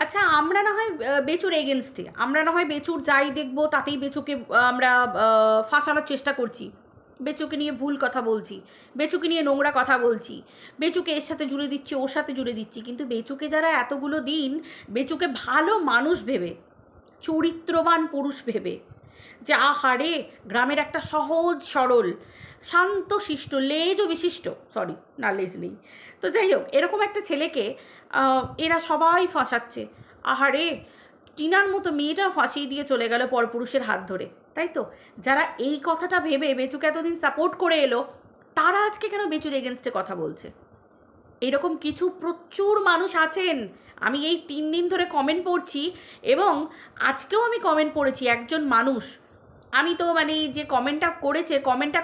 আচ্ছা আমরা না হয় বেচুর এগেনস্টে, আমরা না হয় বেচুর যাই দেখবো তাতেই বেচুকে আমরা ফাঁসানোর চেষ্টা করছি, বেচুকে নিয়ে ভুল কথা বলছি, বেচুকে নিয়ে নোংরা কথা বলছি, বেচুকে এর সাথে জুড়ে দিচ্ছি, ওর সাথে জুড়ে দিচ্ছি, কিন্তু বেচুকে যারা এতগুলো দিন বেচুকে ভালো মানুষ ভেবে, চরিত্রবান পুরুষ ভেবে, যে আহারে গ্রামের একটা সহজ সরল শান্ত শিষ্ট লেজও বিশিষ্ট, সরি না লেজ নেই, তো যাই হোক এরকম একটা ছেলেকে এরা সবাই ফাঁসাচ্ছে। আহারে টিনার মতো মেয়েটাও ফাঁসিয়ে দিয়ে চলে গেল পরপুরুষের হাত ধরে, তাই তো? যারা এই কথাটা ভেবে বেচুকে এতদিন সাপোর্ট করে এলো, তারা আজকে কেন বেচুর এগেনস্টে কথা বলছে? এরকম কিছু প্রচুর মানুষ আছেন। আমি এই 3 দিন ধরে কমেন্ট পড়ছি এবং আজকেও আমি কমেন্ট পড়েছি। একজন মানুষ, আমি তো মানে যে কমেন্টটা করেছে, কমেন্টটা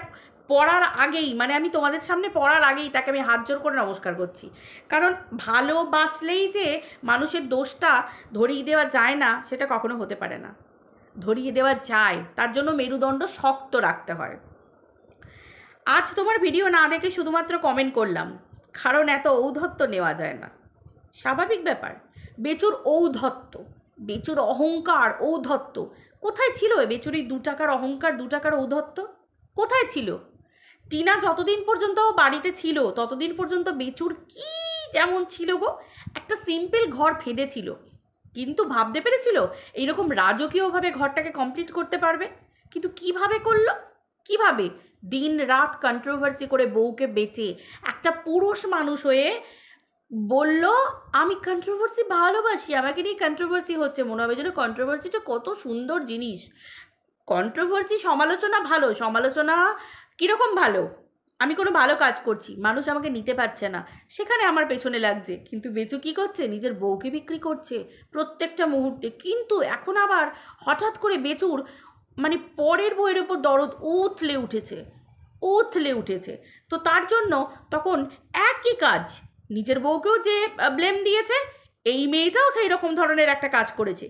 পড়ার আগেই, মানে আমি তোমাদের সামনে পড়ার আগেই তাকে আমি হাত জোর করে নমস্কার করছি। কারণ ভালোবাসলেই যে মানুষের দোষটা ধরিয়ে দেওয়া যায় না, সেটা কখনো হতে পারে না। ধরিয়ে দেওয়া যায়, তার জন্য মেরুদণ্ড শক্ত রাখতে হয়। আজ তোমার ভিডিও না দেখে শুধুমাত্র কমেন্ট করলাম, কারণ এত ঔদ্ধত্য নেওয়া যায় না, স্বাভাবিক ব্যাপার। বেচুর ঔদ্ধত্য, বেচুর অহংকার, ঔদ্ধত্য কোথায় ছিল? বেচুর এই 2 টাকার অহংকার, 2 টাকার ঔদ্ধত্য কোথায় ছিল? টিনা যতদিন পর্যন্ত বাড়িতে ছিল ততদিন পর্যন্ত বেচুর কি যেমন ছিল গো, একটা সিম্পল ঘর ফেঁদেছিল, কিন্তু ভাবতে পেরেছিল এইরকম রাজকীয়ভাবে ঘরটাকে কমপ্লিট করতে পারবে। কিন্তু কিভাবে করলো? কিভাবে? দিন রাত কন্ট্রোভার্সি করে বউকে বেচে একটা পুরুষ মানুষ হয়ে বলল আমি কন্ট্রোভার্সি ভালোবাসি, আমাকে নিয়ে কন্ট্রোভার্সি হচ্ছে, মনে হবে যেন কন্ট্রোভার্সিটা কত সুন্দর জিনিস। কন্ট্রোভার্সি সমালোচনা ভালো, সমালোচনা কীরকম ভালো? আমি কোনো ভালো কাজ করছি, মানুষ আমাকে নিতে পারছে না, সেখানে আমার পেছনে লাগছে, কিন্তু বেচু কী করছে? নিজের বউকে বিক্রি করছে প্রত্যেকটা মুহূর্তে। কিন্তু এখন আবার হঠাৎ করে বেচুর মানে পরের বউয়ের ওপর দরদ উথলে উঠেছে, উথলে উঠেছে। তো তার জন্য তখন একই কাজ, নিজের বউকেও যে ব্লেম দিয়েছে, এই মেয়েটাও সেই রকম ধরনের একটা কাজ করেছে,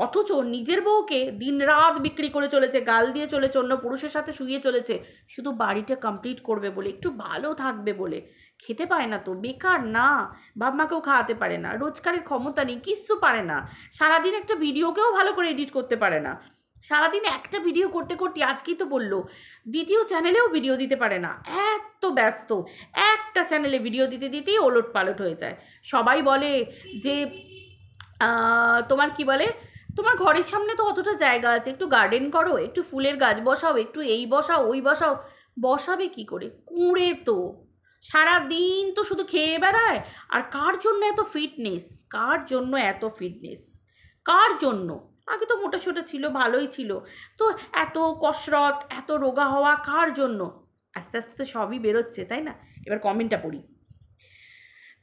অথচ নিজের বউকে দিন রাত বিক্রি করে চলেছে, গাল দিয়ে চলেছে, অন্য পুরুষের সাথে শুয়ে চলেছে, শুধু বাড়িটা কমপ্লিট করবে বলে, একটু ভালো থাকবে বলে। খেতে পায় না তো, বেকার না, বাপ মাকেও খাওয়াতে পারে না, রোজগারের ক্ষমতা নেই, কিচ্ছু পারে না, সারাদিন একটা ভিডিওকেও ভালো করে এডিট করতে পারে না, সারাদিন একটা ভিডিও করতে করতে আজকেই তো বললো দ্বিতীয় চ্যানেলেও ভিডিও দিতে পারে না, এত ব্যস্ত, একটা চ্যানেলে ভিডিও দিতে দিতেই ওলট পালট হয়ে যায়। সবাই বলে যে তোমার কি বলে, তোমার ঘরের সামনে তো অতটা জায়গা আছে, একটু গার্ডেন করো, একটু ফুলের গাছ বসাও, একটু এই বসাও ওই বসাও। বসাবে কি করে? কুঁড়ে তো সারাদিন তো শুধু খেয়ে বেড়ায়। আর কার জন্য এত ফিটনেস? কার জন্য এত ফিটনেস? কার জন্য? আগে তো মোটা সোটা ছিল, ভালোই ছিল, তো এত কসরত, এত রোগা হওয়া কার জন্য? আস্তে আস্তে সবই বেরোচ্ছে, তাই না? এবার কমেন্টটা পড়ি।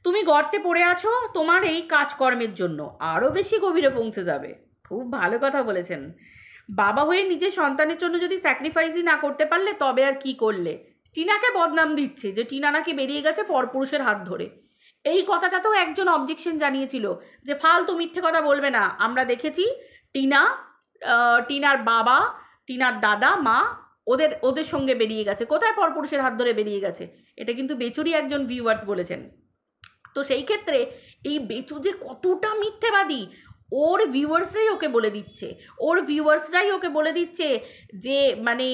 তুমি গর্তে পড়ে আছো তোমার এই কাজকর্মের জন্য, আরও বেশি গভীরে পৌঁছে যাবে। খুব ভালো কথা বলেছেন। বাবা হয়ে নিজের সন্তানের জন্য যদি স্যাক্রিফাইসই না করতে পারলে তবে আর কি করলে? টিনাকে বদনাম দিচ্ছে যে টিনা নাকি বেরিয়ে গেছে পরপুরুষের হাত ধরে। এই কথাটাতেও একজন অবজেকশন জানিয়েছিল যে ফালতু মিথ্যে কথা বলবে না, আমরা দেখেছি টিনা, টিনার বাবা, টিনার দাদা, মা ওদের ওদের সঙ্গে বেরিয়ে গেছে। কোথায় পরপুরুষের হাত ধরে বেরিয়ে গেছে? এটা কিন্তু বেচুরই একজন ভিউয়ার্স বলেছেন। তো সেই ক্ষেত্রে এই বেচু যে কতটা মিথ্যেবাদী, ওর ভিউয়ার্সরাই ওকে বলে দিচ্ছে, ওর ভিউয়ার্সরাই ওকে বলে দিচ্ছে যে মানে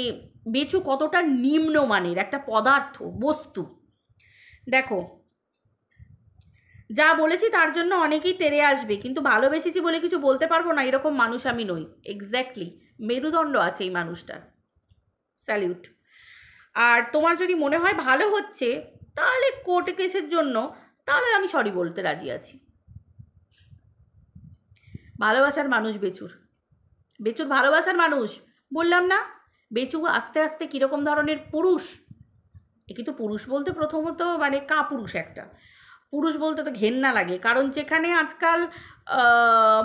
বেচু কতটা নিম্নমানের একটা পদার্থ, বস্তু। দেখো, যা বলেছি তার জন্য অনেকেই তেড়ে আসবে, কিন্তু ভালোবেসেছি বলে কিছু বলতে পারবো না, এরকম মানুষ আমি নই। এক্স্যাক্টলি, মেরুদণ্ড আছে এই মানুষটার। স্যালিউট। আর তোমার যদি মনে হয় ভালো হচ্ছে তাহলে কোর্ট কেসের জন্য, তাহলে আমি সরি বলতে রাজি আছি। ভালোবাসার মানুষ বেচুর, বেচুর ভালোবাসার মানুষ। বললাম না বেচু আস্তে আস্তে কীরকম ধরনের পুরুষ। এ কিন্তু পুরুষ বলতে প্রথমত মানে কাপুরুষ একটা, পুরুষ বলতে তো ঘেন্না লাগে, কারণ যেখানে আজকাল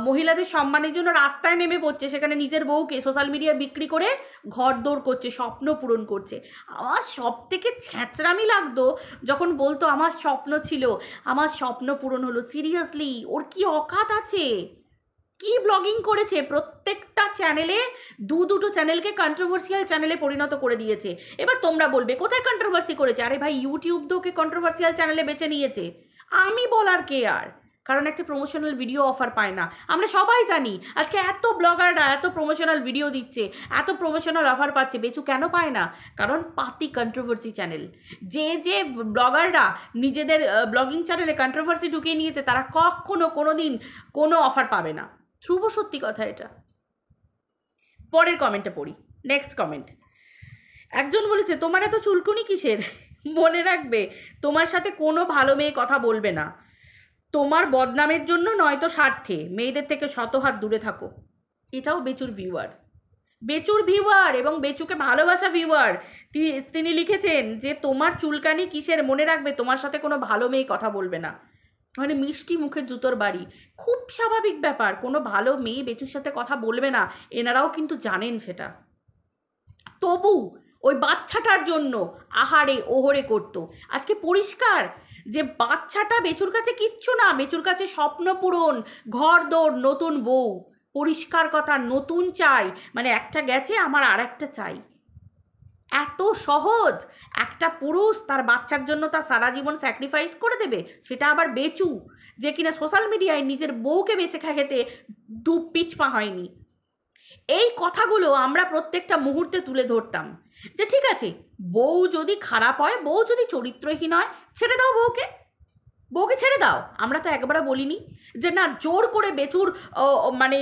মহিলাদের সম্মানের জন্য রাস্তায় নেমে পড়ছে, সেখানে নিজের বউকে সোশ্যাল মিডিয়া বিক্রি করে ঘরদৌড় করছে, স্বপ্ন পূরণ করছে। আমার সব থেকে ছ্যাঁচড়ামি লাগতো যখন বলতো আমার স্বপ্ন ছিল, আমার স্বপ্ন পূরণ হলো। সিরিয়াসলি, ওর কি অকাত আছে? কি ব্লগিং করেছে, প্রত্যেকটা চ্যানেলে দুটো চ্যানেলকে কন্ট্রোভার্সিয়াল চ্যানেলে পরিণত করে দিয়েছে। এবার তোমরা বলবে কোথায় কন্ট্রোভার্সি করেছে? আরে ভাই, ইউটিউব তো ওকে কন্ট্রোভার্সিয়াল চ্যানেলে বেছে নিয়েছে, আমি বলার কে আর? কারণ একটা প্রমোশনাল ভিডিও অফার পায় না। আমরা সবাই জানি আজকে এত ব্লগাররা এত প্রমোশনাল ভিডিও দিচ্ছে, এত প্রমোশনাল অফার পাচ্ছে, বেচু কেন পায় না? কারণ পাতি কন্ট্রোভার্সি চ্যানেল। যে ব্লগাররা নিজেদের ব্লগিং চ্যানেলে কন্ট্রোভার্সি ঢুকিয়ে নিয়েছে তারা কখনো কোনো দিন কোনো অফার পাবে না। ধ্রুব সত্যি কথা এটা। পরের কমেন্টটা পড়ি, নেক্সট কমেন্ট। একজন বলেছে তোমার এত চুলকুনি কিসের? মনে রাখবে তোমার সাথে কোনো ভালো মেয়ে কথা বলবে না, তোমার বদনামের জন্য নয়তো স্বার্থে, মেয়েদের থেকে শতহাত দূরে থাকো। এটাও বেচুর ভিউয়ার এবং বেচুকে ভালোবাসা ভিউয়ার। তিনি লিখেছেন যে তোমার চুলকানি কিসের, মনে রাখবে তোমার সাথে কোনো ভালো মেয়ে কথা বলবে না। মানে মিষ্টি মুখের জুতোর বাড়ি, খুব স্বাভাবিক ব্যাপার। কোনো ভালো মেয়ে বেচুর সাথে কথা বলবে না, এনারাও কিন্তু জানেন সেটা। তবু ওই বাচ্চাটার জন্য আহারে ওহরে করতো। আজকে পরিষ্কার যে বাচ্চাটা বেচুর কাছে কিচ্ছু না, বেচুর কাছে স্বপ্ন পূরণ, ঘর দৌড়, নতুন বউ। পরিষ্কার কথা, নতুন চাই, মানে একটা গেছে আমার আর একটা চাই। এত সহজ একটা পুরুষ তার বাচ্চার জন্য তার সারা জীবন স্যাক্রিফাইস করে দেবে, সেটা আবার বেচু, যে কিনা সোশ্যাল মিডিয়ায় নিজের বউকে বেঁচে খেতে দু পিছপা হয়নি। এই কথাগুলো আমরা প্রত্যেকটা মুহূর্তে তুলে ধরতাম যে ঠিক আছে, বউ যদি খারাপ হয়, বউ যদি চরিত্রহীন হয়, ছেড়ে দাও বউকে ছেড়ে দাও। আমরা তো একবারও বলিনি যে না জোর করে বেচুর মানে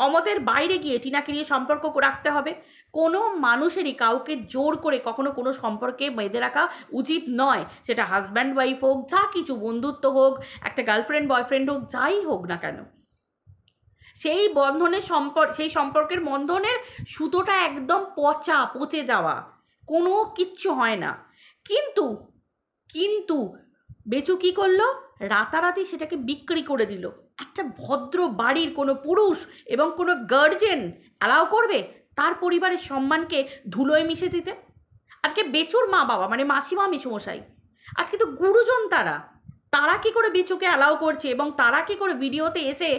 অমতের বাইরে গিয়ে টিনাকে নিয়ে সম্পর্ক রাখতে হবে। কোনো মানুষেরই কাউকে জোর করে কখনো কোনো সম্পর্কে বেঁধে রাখা উচিত নয়, সেটা হাজব্যান্ড ওয়াইফ হোক, যা কিছু বন্ধুত্ব হোক, একটা গার্লফ্রেন্ড বয়ফ্রেন্ড হোক, যাই হোক না কেন, সেই বন্ধনের সেই সম্পর্কের বন্ধনের সুতোটা একদম পচে যাওয়া, কোনো কিচ্ছু হয় না। কিন্তু বেচু কী করলো? রাতারাতি সেটাকে বিক্রি করে দিল। একটা ভদ্র বাড়ির কোনো পুরুষ এবং কোনো গার্জেন অ্যালাউ করবে তার পরিবারের সম্মানকে ধুলোয় মিশে দিতে? আজকে বেচুর মা বাবা মানে মাসিমা মেসোমশাই, আজকে তো গুরুজন, তারা কি করে বেচুকে অ্যালাউ করছে এবং তারা কি করে ভিডিওতে এসে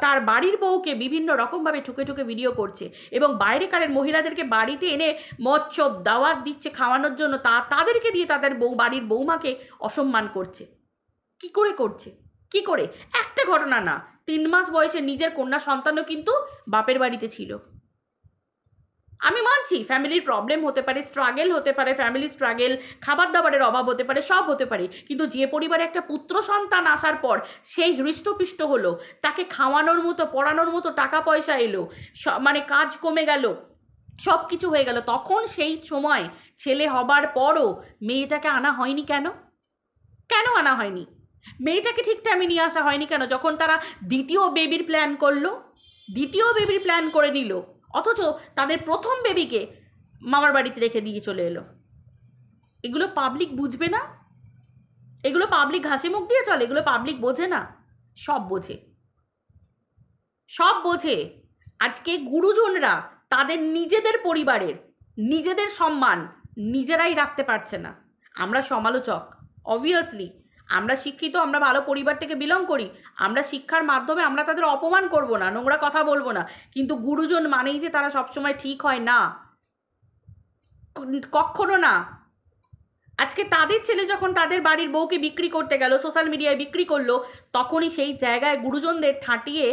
তার বাড়ির বউকে বিভিন্ন রকমভাবে ঠুকে ভিডিও করছে এবং বাইরেকারের মহিলাদেরকে বাড়িতে এনে মচ্ছব দাওয়াত দিচ্ছে খাওয়ানোর জন্য, তাদেরকে দিয়ে তাদের বাড়ির বৌমাকে অসম্মান করছে। কি করে করছে? কি করে? একটা ঘটনা না, 3 মাস বয়সে নিজের কন্যা সন্তানও কিন্তু বাপের বাড়িতে ছিল। আমি মানছি ফ্যামিলির প্রবলেম হতে পারে, স্ট্রাগেল হতে পারে, ফ্যামিলি স্ট্রাগেল, খাবার দাবারের অভাব হতে পারে, সব হতে পারে, কিন্তু যে পরিবারে একটা পুত্র সন্তান আসার পর সেই হৃষ্টপুষ্ট হলো, তাকে খাওয়ানোর মতো পড়ানোর মতো টাকা পয়সা এলো, মানে কাজ কমে গেল, সব কিছু হয়ে গেল, তখন সেই সময় ছেলে হবার পরও মেয়েটাকে আনা হয়নি কেন? কেন আনা হয়নি? মেয়েটাকে ঠিক টাইমে নিয়ে আসা হয়নি কেন? যখন তারা দ্বিতীয় বেবির প্ল্যান করে নিল, অথচ তাদের প্রথম বেবিকে মামার বাড়িতে রেখে দিয়ে চলে এলো। এগুলো পাবলিক বুঝবে না? এগুলো পাবলিক ঘাসে মুখ দিয়ে চলে? এগুলো পাবলিক বোঝে না? সব বোঝে। আজকে গুরুজনরা তাদের নিজেদের পরিবারের নিজেদের সম্মান নিজেরাই রাখতে পারছে না। আমরা সমালোচক, অবভিয়াসলি আমরা শিক্ষিত, আমরা ভালো পরিবার থেকে বিলং করি, আমরা শিক্ষার মাধ্যমে আমরা তাদের অপমান করব না, নোংরা কথা বলবো না, কিন্তু গুরুজন মানেই যে তারা সবসময় ঠিক হয় না, কখনো না। আজকে তাদের ছেলে যখন তাদের বাড়ির বউকে বিক্রি করতে গেল, সোশ্যাল মিডিয়ায় বিক্রি করলো, তখনই সেই জায়গায় গুরুজনদের ঠাঁটিয়ে,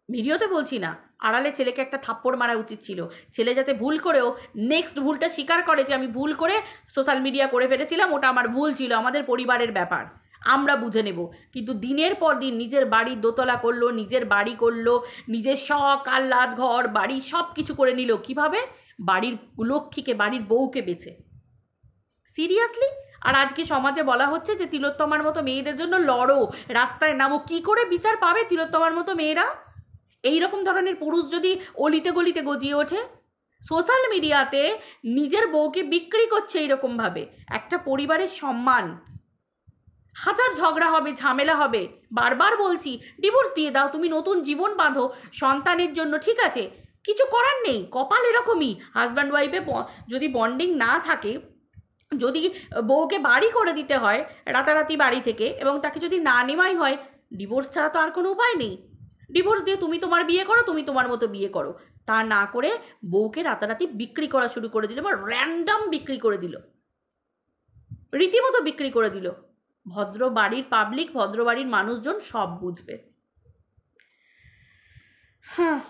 ভিডিওতে বলছি না, আড়ালে ছেলেকে একটা থাপ্পড় মারা উচিত ছিল। ছেলে যাতে ভুল করেও নেক্সট ভুলটা স্বীকার করে যে আমি ভুল করে সোশ্যাল মিডিয়া করে ফেলেছিলাম, ওটা আমার ভুল ছিল, আমাদের পরিবারের ব্যাপার, আমরা বুঝে নেব। কিন্তু দিনের পর দিন নিজের বাড়ির দোতলা করলো, নিজের বাড়ি করলো, নিজের শখ আহ্লাদ ঘর বাড়ি সব কিছু করে নিল। কিভাবে? বাড়ির লক্ষ্মীকে, বাড়ির বউকে বেচে। সিরিয়াসলি? আর আজকে সমাজে বলা হচ্ছে যে তিলোত্তমার মতো মেয়েদের জন্য লড়ো, রাস্তায় নামো। কি করে বিচার পাবে তিলোত্তমার মতো মেয়েরা? এইরকম ধরনের পুরুষ যদি অলিতে গলিতে গজিয়ে ওঠে, সোশ্যাল মিডিয়াতে নিজের বউকে বিক্রি করছে এইরকমভাবে, একটা পরিবারের সম্মান, হাজার ঝগড়া হবে, ঝামেলা হবে। বারবার বলছি ডিভোর্স দিয়ে দাও, তুমি নতুন জীবন বাঁধো সন্তানের জন্য, ঠিক আছে, কিছু করার নেই, কপাল এরকমই। হাজব্যান্ড ওয়াইফে যদি বন্ডিং না থাকে, যদি বউকে বাড়ি করে দিতে হয় রাতারাতি বাড়ি থেকে, এবং তাকে যদি না নেওয়াই হয়, ডিভোর্স ছাড়া তো আর কোনো উপায় নেই। ডিভোর্স দিয়ে তুমি তোমার বিয়ে করো, তুমি তোমার মতো বিয়ে করো, তা না করে বউকে রাতারাতি বিক্রি করা শুরু করে দিল, বা র্যান্ডাম বিক্রি করে দিল, রীতিমতো বিক্রি করে দিল। ভদ্র বাড়ির পাবলিক, ভদ্র বাড়ির মানুষজন সব বুঝবে। হ্যাঁ,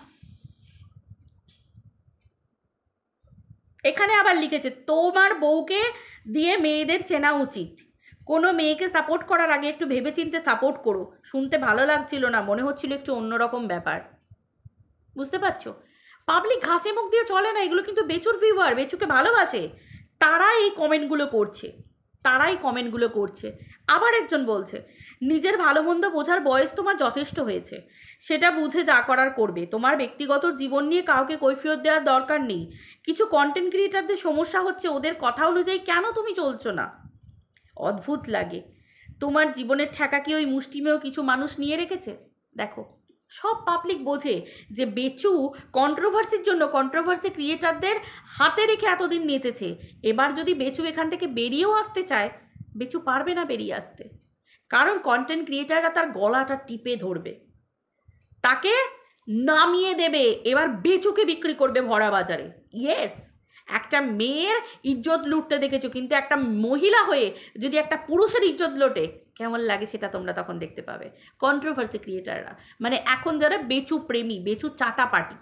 এখানে আবার লিখেছে তোমার বউকে দিয়ে মেয়েদের চেনা উচিত, কোনো মেয়েকে সাপোর্ট করার আগে একটু ভেবেচিন্তে সাপোর্ট করো। শুনতে ভালো লাগছিল না, মনে হচ্ছিল একটু অন্যরকম ব্যাপার। বুঝতে পারছো? পাবলিক ঘাসে মুখ দিয়ে চলে না, এগুলো কিন্তু বেচুর ভিউয়ার, বেচুকে ভালোবাসে, তারাই এই কমেন্টগুলো করছে, তারাই কমেন্টগুলো করছে। আবার একজন বলছে নিজের ভালো মন্দ বোঝার বয়স তোমার যথেষ্ট হয়েছে, সেটা বুঝে যা করার করবে, তোমার ব্যক্তিগত জীবন নিয়ে কাউকে কৈফিয়ত দেওয়ার দরকার নেই। কিছু কন্টেন্ট ক্রিয়েটারদের সমস্যা হচ্ছে ওদের কথা অনুযায়ী কেন তুমি চলছো না। অদ্ভুত লাগে। তোমার জীবনের ঠেকা কি ওই মুষ্টিমেয় কিছু মানুষ নিয়ে রেখেছে? দেখো, সব পাবলিক বোঝে যে বেচু কন্ট্রোভার্সির জন্য কন্ট্রোভার্সি ক্রিয়েটারদের হাতে রেখে এতদিন নেচেছে। এবার যদি বেচু এখান থেকে বেরিয়েও আসতে চায়, বেচু পারবে না বেরিয়ে আসতে, কারণ কন্টেন্ট ক্রিয়েটাররা তার গলাটা টিপে ধরবে, তাকে নামিয়ে দেবে। এবার বেচুকে বিক্রি করবে ভরা বাজারে। ইয়েস, একটা মেয়ের ইজ্জত লুটতে দেখেছো, কিন্তু একটা মহিলা হয়ে যদি একটা পুরুষের ইজ্জত লোটে কেমন লাগে সেটা তোমরা তখন দেখতে পাবে। কন্ট্রোভার্সি ক্রিয়েটাররা মানে এখন যারা বেচু প্রেমী, বেচু চাটা পাটি,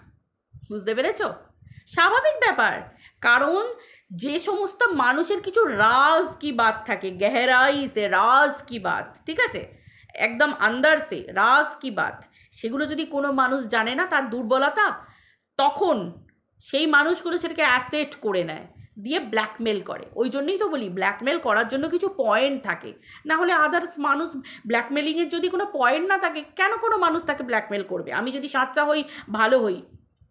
বুঝতে পেরেছো? স্বাভাবিক ব্যাপার, কারণ যে সমস্ত মানুষের কিছু রাজ কি বাত থাকে, গেহরাই সে রাজ কি বাত, ঠিক আছে, একদম আন্দার সে রাজ কি বাত, সেগুলো যদি কোনো মানুষ জানে না তার দুর্বলতা, তখন সেই মানুষগুলো সেটাকে অ্যাসেট করে নেয়, দিয়ে ব্ল্যাকমেল করে। ওই জন্যই তো বলি ব্ল্যাকমেল করার জন্য কিছু পয়েন্ট থাকে, না হলে আদার্স মানুষ ব্ল্যাকমেলিংয়ের যদি কোনো পয়েন্ট না থাকে কেন কোনো মানুষ তাকে ব্ল্যাকমেল করবে? আমি যদি সাচ্চা হই, ভালো হই,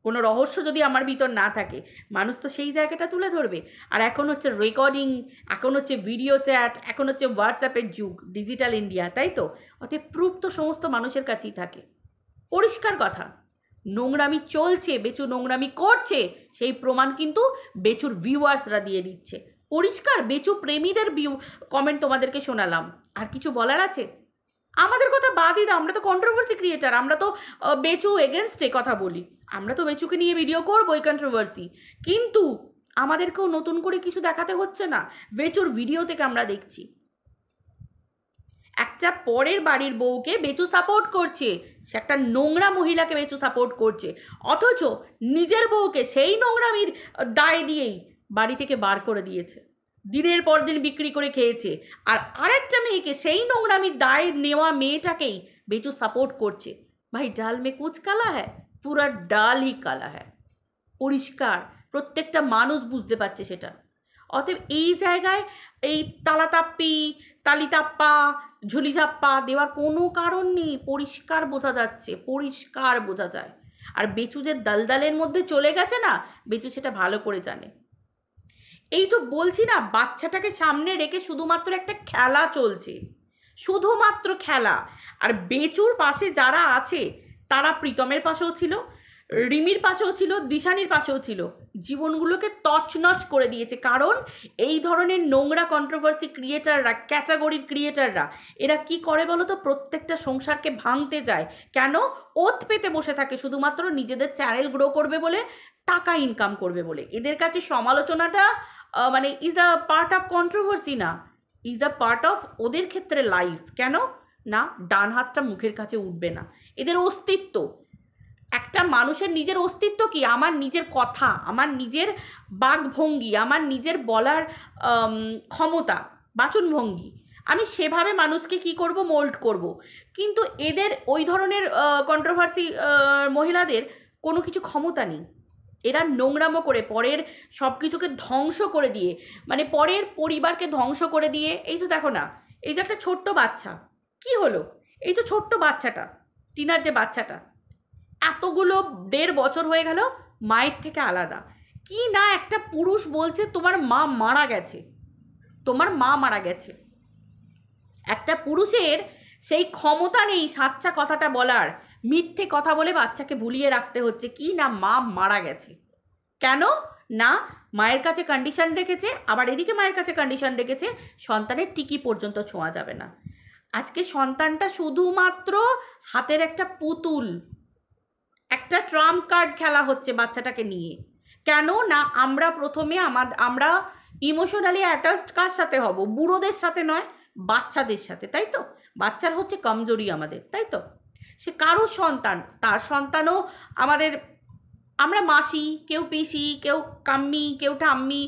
কোনো রহস্য যদি আমার ভিতর না থাকে, মানুষ তো সেই জায়গাটা তুলে ধরবে। আর এখন হচ্ছে রেকর্ডিং, এখন হচ্ছে ভিডিও চ্যাট, এখন হচ্ছে হোয়াটসঅ্যাপের যুগ, ডিজিটাল ইন্ডিয়া, তাই তো? অতএব প্রুফ তো সমস্ত মানুষের কাছেই থাকে। পরিষ্কার কথা, নোংরামি চলছে, বেচু নোংরামি করছে, সেই প্রমাণ কিন্তু বেচুর ভিউয়ার্সরা দিয়ে দিচ্ছে পরিষ্কার। বেচু প্রেমীদের কমেন্ট তোমাদেরকে শোনালাম, আর কিছু বলার আছে? আমাদের কথা বাদই দাও, আমরা তো কন্ট্রোভার্সি ক্রিয়েটার, আমরা তো বেচু এগেনস্টে কথা বলি, আমরা তো বেচুকে নিয়ে ভিডিও করবো এই কন্ট্রোভার্সি, কিন্তু আমাদেরকেও নতুন করে কিছু দেখাতে হচ্ছে না। বেচুর ভিডিও থেকে আমরা দেখছি একটা পরের বাড়ির বউকে বেচু সাপোর্ট করছে, সে একটা নোংরা মহিলাকে বেচু সাপোর্ট করছে, অথচ নিজের বউকে সেই নোংরামির দায় দিয়েই বাড়ি থেকে বার করে দিয়েছে, দিনের পর দিন বিক্রি করে খেয়েছে। আর আরেকটা মেয়েকে সেই নোংরামির দায় নেওয়া মেয়েটাকেই বেচু সাপোর্ট করছে। ভাই ডাল মে কুচ কালা হ্যায়, পুরা ডাল হি কালা হ্যায়, পরিষ্কার, প্রত্যেকটা মানুষ বুঝতে পারছে সেটা। অতএব এই জায়গায় এই তালাতাপ্পি, তালিতাপ্পা, ঝুলিঝাপ্পা দেওয়ার কোনো কারণ নেই, পরিষ্কার বোঝা যাচ্ছে, পরিষ্কার বোঝা যায়। আর বেচু যে দালদালের মধ্যে চলে গেছে না, বেচু সেটা ভালো করে জানে। এই তো বলছি না, বাচ্চাটাকে সামনে রেখে শুধুমাত্র একটা খেলা চলছে, শুধুমাত্র খেলা। আর বেচুর পাশে যারা আছে তারা প্রীতমের পাশেও ছিল, রিমির পাশেও ছিল, দিশানির পাশেও ছিল, জীবনগুলোকে তছনছ করে দিয়েছে। কারণ এই ধরনের নোংরা কন্ট্রোভার্সি ক্রিয়েটাররা, ক্যাটাগরির ক্রিয়েটাররা, এরা কি করে বলো তো? প্রত্যেকটা সংসারকে ভাঙতে যায়। কেন? ওত পেতে বসে থাকে শুধুমাত্র নিজেদের চ্যানেল গ্রো করবে বলে, টাকা ইনকাম করবে বলে। এদের কাছে সমালোচনাটা মানে is a part of controversy না, ইজ আ পার্ট অফ ওদের ক্ষেত্রে লাইফ। কেন না? ডান হাতটা মুখের কাছে উঠবে না, এদের অস্তিত্ব। একটা মানুষের নিজের অস্তিত্ব কি? আমার নিজের কথা, আমার নিজের বাকভঙ্গি, আমার নিজের বলার ক্ষমতা, বাচনভঙ্গি, আমি সেভাবে মানুষকে কি করব? মোল্ড করব। কিন্তু এদের ওই ধরনের কন্ট্রোভার্সি মহিলাদের কোনো কিছু ক্ষমতা নেই। এরা নোংরামো করে পরের সব কিছুকে ধ্বংস করে দিয়ে, মানে পরের পরিবারকে ধ্বংস করে দিয়ে। এই তো দেখো না, এই যে একটা ছোট্ট বাচ্চা, কি হলো? এই তো ছোট্ট বাচ্চাটা, টিনার যে বাচ্চাটা, এতগুলো 1.5 বছর হয়ে গেল মায়ের থেকে আলাদা। কি না একটা পুরুষ বলছে তোমার মা মারা গেছে, তোমার মা মারা গেছে। একটা পুরুষের সেই ক্ষমতা নেই সাচ্চা কথাটা বলার, মিথ্যে কথা বলে বাচ্চাকে ভুলিয়ে রাখতে হচ্ছে কি না মা মারা গেছে। কেন না? মায়ের কাছে কন্ডিশন রেখেছে, আবার এদিকে মায়ের কাছে কন্ডিশন রেখেছে সন্তানের টিকি পর্যন্ত ছোঁয়া যাবে না। আজকে সন্তানটা শুধুমাত্র হাতের একটা পুতুল, একটা ট্রাম্প কার্ড খেলা হচ্ছে বাচ্চাটাকে নিয়ে। কেন না? আমরা প্রথমে আমরা ইমোশনালি অ্যাটাচড কার সাথে হব? বুড়োদের সাথে নয়, বাচ্চাদের সাথে, তাই তো? বাচ্চার হচ্ছে কমজোরি আমাদের, তাই তো? সে কারো সন্তান, তার সন্তানও আমাদের, আমরা মাসি, কেউ পিসি, কেউ কাম্মি, কেউ ঠাম্মি,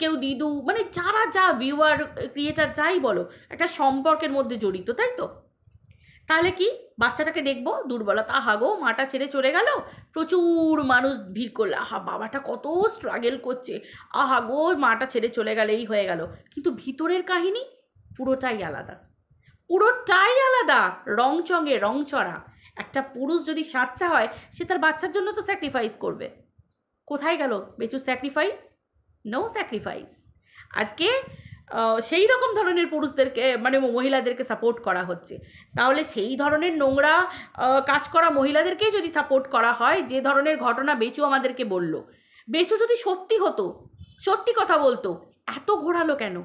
কেউ দিদু, মানে যারা যা ভিউয়ার ক্রিয়েটার যাই বলো, একটা সম্পর্কের মধ্যে জড়িত, তাই তো? তাহলে কি বাচ্চাটাকে দেখবো দুর্বলতা, আহা গো মাটা ছেড়ে চলে গেল, প্রচুর মানুষ ভিড় করলে, আহা বাবাটা কত স্ট্রাগল করছে, আহা গো মাটা ছেড়ে চলে গেল, এই হয়ে গেল। কিন্তু ভিতরের কাহিনী পুরোটাই আলাদা, পুরোটাই আলাদা, রং চঙে রং চড়া। একটা পুরুষ যদি সাচ্চা হয়, সে তার বাচ্চার জন্য তো স্যাক্রিফাইস করবে। কোথায় গেল বেচুর স্যাক্রিফাইস? No sacrifice. আজকে সেই রকম ধরনের পুরুষদেরকে, মানে মহিলাদেরকে সাপোর্ট করা হচ্ছে। তাহলে সেই ধরনের নোংরা কাজ করা মহিলাদেরকেই যদি সাপোর্ট করা হয়, যে ধরনের ঘটনা বেচু আমাদেরকে বলল, বেচু যদি সত্যি হতো, সত্যি কথা বলতো, এত ঘোরালো কেন,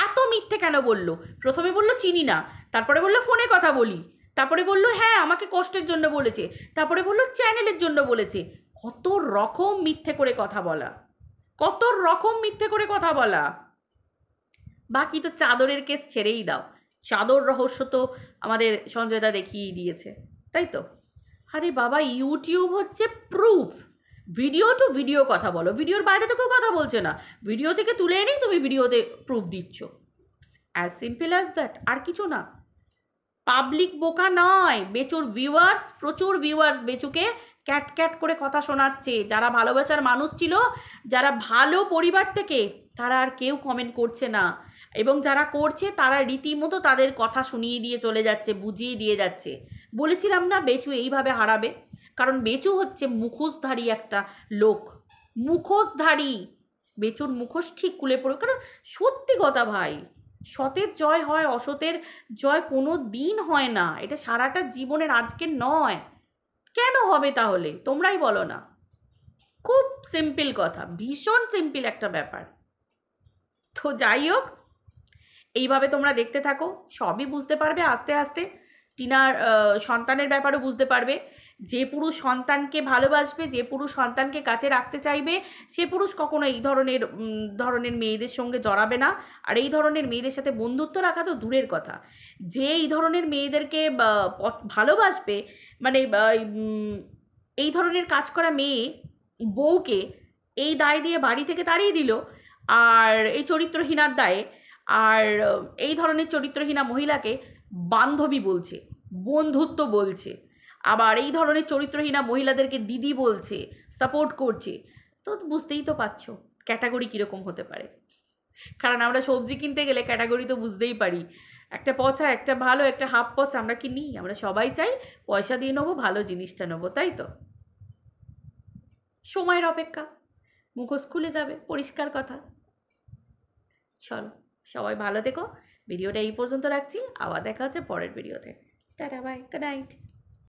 এত মিথ্যে কেন বলল? প্রথমে বলল চিনি না, তারপরে বলল ফোনে কথা বলি, তারপরে বলল হ্যাঁ আমাকে কষ্টের জন্য বলেছে, তারপরে বলল চ্যানেলের জন্য বলেছে। কত রকম মিথ্যে করে কথা বলা, কত রকম মিথ্যে করে কথা বলা। বাকি তো চাদরের কেস ছেড়েই দাও, চাদর রহস্য তো আমাদের সঞ্জয়দা দেখিয়েই দিয়েছে, তাই তো? আরে বাবা, ইউটিউব হচ্ছে প্রুফ। ভিডিও টু ভিডিও কথা বলো, ভিডিওর বাইরে তো কেউ কথা বলছে না, ভিডিও থেকে তুলে এনেই তুমি ভিডিওতে প্রুফ দিচ্ছ, অ্যাজ সিম্পল অ্যাজ দ্যাট, আর কিছু না। পাবলিক বোকা নয়, বেচুর ভিউয়ার্স, প্রচুর ভিউয়ার্স বেচুকে ক্যাট ক্যাট করে কথা শোনাচ্ছে। যারা ভালোবাসার মানুষ ছিল, যারা ভালো পরিবার থেকে, তারা আর কেউ কমেন্ট করছে না, এবং যারা করছে তারা রীতিমতো তাদের কথা শুনিয়ে দিয়ে চলে যাচ্ছে, বুঝিয়ে দিয়ে যাচ্ছে। বলেছিলাম না বেচু এইভাবে হারাবে, কারণ বেচু হচ্ছে মুখোশধারী একটা লোক, মুখোশধারী। বেচুর মুখোশ ঠিক খুলে পড়ে, কারণ সত্যি কথা ভাই, সতের জয় হয়, অসতের জয় কোনো দিন হয় না, এটা সারাটা জীবনের আজকের নয়। কেন হবে তাহলে তোমরাই বলো না? খুব সিম্পল কথা, ভীষণ সিম্পল একটা ব্যাপার। তো যাই হোক, এইভাবে তোমরা দেখতে থাকো, সবই বুঝতে পারবে আস্তে আস্তে। টিনার সন্তানের ব্যাপারও বুঝতে পারবে। যে পুরুষ সন্তানকে ভালোবাসবে, যে পুরুষ সন্তানকে কাছে রাখতে চাইবে, সে পুরুষ কখনো এই ধরনের মেয়েদের সঙ্গে জড়াবে না। আর এই ধরনের মেয়েদের সাথে বন্ধুত্ব রাখা তো দূরের কথা, যে এই ধরনের মেয়েদেরকে ভালোবাসবে, মানে এই ধরনের কাজ করা মেয়ে বউকে এই দায় দিয়ে বাড়ি থেকে তাড়িয়ে দিল, আর এই চরিত্রহীনার দায়ে, আর এই ধরনের চরিত্রহীনা মহিলাকে বান্ধবী বলছে, বন্ধুত্ব বলছে, আবার এই ধরনের চরিত্রহীনা মহিলাদেরকে দিদি বলছে, সাপোর্ট করছে। তো বুঝতেই তো পারছো ক্যাটাগরি কীরকম হতে পারে। কারণ আমরা সবজি কিনতে গেলে ক্যাটাগরি তো বুঝতেই পারি, একটা পচা, একটা ভালো, একটা হাফ পচা, আমরা কি নিই? আমরা সবাই চাই পয়সা দিয়ে নেবো, ভালো জিনিসটা নেবো, তাই তো? সময়ের অপেক্ষা, মুখোশ খুলে যাবে, পরিষ্কার কথা। চলো, সবাই ভালো থেকো। ভিডিওটা এই পর্যন্ত রাখছি, আবার দেখা হচ্ছে পরের ভিডিওতে। Tata, bye, good night.